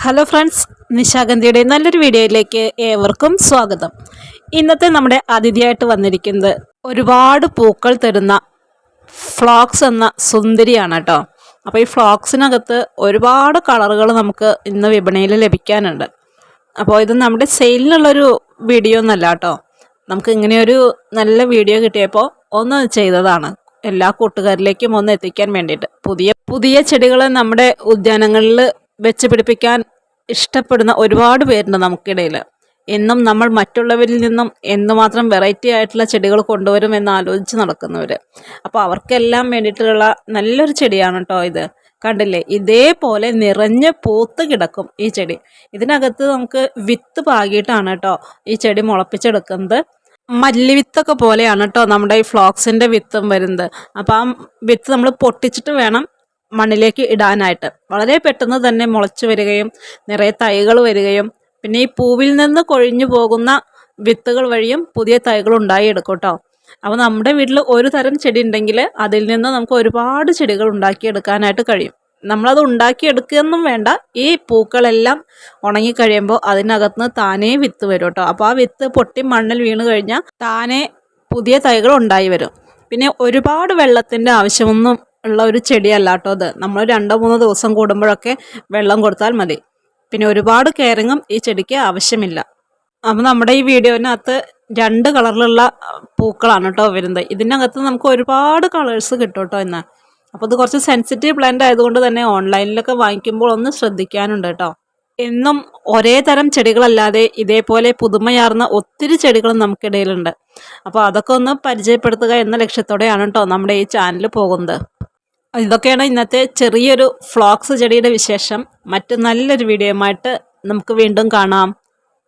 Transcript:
Hello friends, നിശാഗന്ധിയുടെ നല്ലൊരു വീഡിയോയിലേക്ക് ഏവർക്കും സ്വാഗതം. ഇന്നത്തെ നമ്മുടെ അതിഥിയായിട്ട് വന്നിരിക്കുന്നത് ഒരുപാട് പൂക്കൾ തരുന്ന ഫ്ലോക്സ് എന്ന സുന്ദരിയാണ് കേട്ടോ. അപ്പോൾ ഈ ഫ്ലോക്സിനകത്ത് ഒരുപാട് കളറുകൾ നമുക്ക് ഇന്ന് വിപണിയിൽ ലഭിക്കാനുണ്ട്. അപ്പോൾ ഇത് നമ്മുടെ സെയിലിനുള്ളൊരു വീഡിയോ ഒന്നല്ല കേട്ടോ. നമുക്ക് ഇങ്ങനെയൊരു നല്ല വീഡിയോ കിട്ടിയപ്പോൾ ഒന്ന് ചെയ്തതാണ്, എല്ലാ കൂട്ടുകാരിലേക്കും ഒന്ന് എത്തിക്കാൻ വേണ്ടിയിട്ട്. പുതിയ പുതിയ ചെടികൾ നമ്മുടെ ഉദ്യാനങ്ങളിൽ വെച്ച് പിടിപ്പിക്കാൻ ഇഷ്ടപ്പെടുന്ന ഒരുപാട് പേരുണ്ട് നമുക്കിടയിൽ. എന്നും നമ്മൾ മറ്റുള്ളവരിൽ നിന്നും എന്തുമാത്രം വെറൈറ്റി ആയിട്ടുള്ള ചെടികൾ കൊണ്ടുവരും എന്ന് ആലോചിച്ച് നടക്കുന്നവർ. അപ്പോൾ അവർക്കെല്ലാം വേണ്ടിയിട്ടുള്ള നല്ലൊരു ചെടിയാണ് കേട്ടോ ഇത്. കണ്ടില്ലേ, ഇതേപോലെ നിറഞ്ഞ് പൂത്ത് കിടക്കും ഈ ചെടി. ഇതിനകത്ത് നമുക്ക് വിത്ത് പാകിയിട്ടാണ് കേട്ടോ ഈ ചെടി മുളപ്പിച്ചെടുക്കുന്നത്. മല്ലിവിത്തൊക്കെ പോലെയാണ് കേട്ടോ നമ്മുടെ ഈ ഫ്ലോക്സിൻ്റെ വിത്തും വരുന്നത്. അപ്പോൾ ആ വിത്ത് നമ്മൾ പൊട്ടിച്ചിട്ട് വേണം മണ്ണിലേക്ക് ഇടാനായിട്ട്. വളരെ പെട്ടെന്ന് തന്നെ മുളച്ചു വരികയും നിറയെ തൈകൾ വരികയും പിന്നെ ഈ പൂവിൽ നിന്ന് കൊഴിഞ്ഞു പോകുന്ന വിത്തുകൾ വഴിയും പുതിയ തൈകൾ ഉണ്ടാക്കിയെടുക്കും കേട്ടോ. അപ്പോൾ നമ്മുടെ വീട്ടിൽ ഒരു തരം ചെടി ഉണ്ടെങ്കിൽ അതിൽ നിന്ന് നമുക്ക് ഒരുപാട് ചെടികൾ ഉണ്ടാക്കിയെടുക്കാനായിട്ട് കഴിയും. നമ്മളത് ഉണ്ടാക്കിയെടുക്കുകയൊന്നും വേണ്ട, ഈ പൂക്കളെല്ലാം ഉണങ്ങിക്കഴിയുമ്പോൾ അതിനകത്തുനിന്ന് താനേ വിത്ത് വരും കേട്ടോ. അപ്പോൾ ആ വിത്ത് പൊട്ടി മണ്ണിൽ വീണ് കഴിഞ്ഞാൽ താനേ പുതിയ തൈകൾ ഉണ്ടായി വരും. പിന്നെ ഒരുപാട് വെള്ളത്തിൻ്റെ ആവശ്യമൊന്നും ഉള്ള ഒരു ചെടിയല്ല കേട്ടോ അത്. നമ്മൾ 2-3 ദിവസം കൂടുമ്പോഴൊക്കെ വെള്ളം കൊടുത്താൽ മതി. പിന്നെ ഒരുപാട് കെയറിങ്ങും ഈ ചെടിക്ക് ആവശ്യമില്ല. അപ്പോൾ നമ്മുടെ ഈ വീഡിയോനകത്ത് 2 കളറിലുള്ള പൂക്കളാണ് കേട്ടോ വരുന്നത്. ഇതിനകത്ത് നമുക്ക് ഒരുപാട് കളേഴ്സ് കിട്ടും കേട്ടോ ഇന്ന്. അപ്പോൾ ഇത് കുറച്ച് സെൻസിറ്റീവ് പ്ലാന്റ് ആയതുകൊണ്ട് തന്നെ ഓൺലൈനിലൊക്കെ വാങ്ങിക്കുമ്പോൾ ഒന്ന് ശ്രദ്ധിക്കാനുണ്ട് കേട്ടോ. എന്നും ഒരേ തരം ചെടികളല്ലാതെ ഇതേപോലെ പുതുമയാർന്ന ഒത്തിരി ചെടികളും നമുക്കിടയിലുണ്ട്. അപ്പോൾ അതൊക്കെ ഒന്ന് പരിചയപ്പെടുത്തുക എന്ന ലക്ഷ്യത്തോടെയാണ് കേട്ടോ നമ്മുടെ ഈ ചാനൽ പോകുന്നത്. ഇതൊക്കെയാണ് ഇന്നത്തെ ചെറിയൊരു ഫ്ലോക്സ് ചെടിയുടെ വിശേഷം. മറ്റ് നല്ലൊരു വീഡിയോയുമായിട്ട് നമുക്ക് വീണ്ടും കാണാം.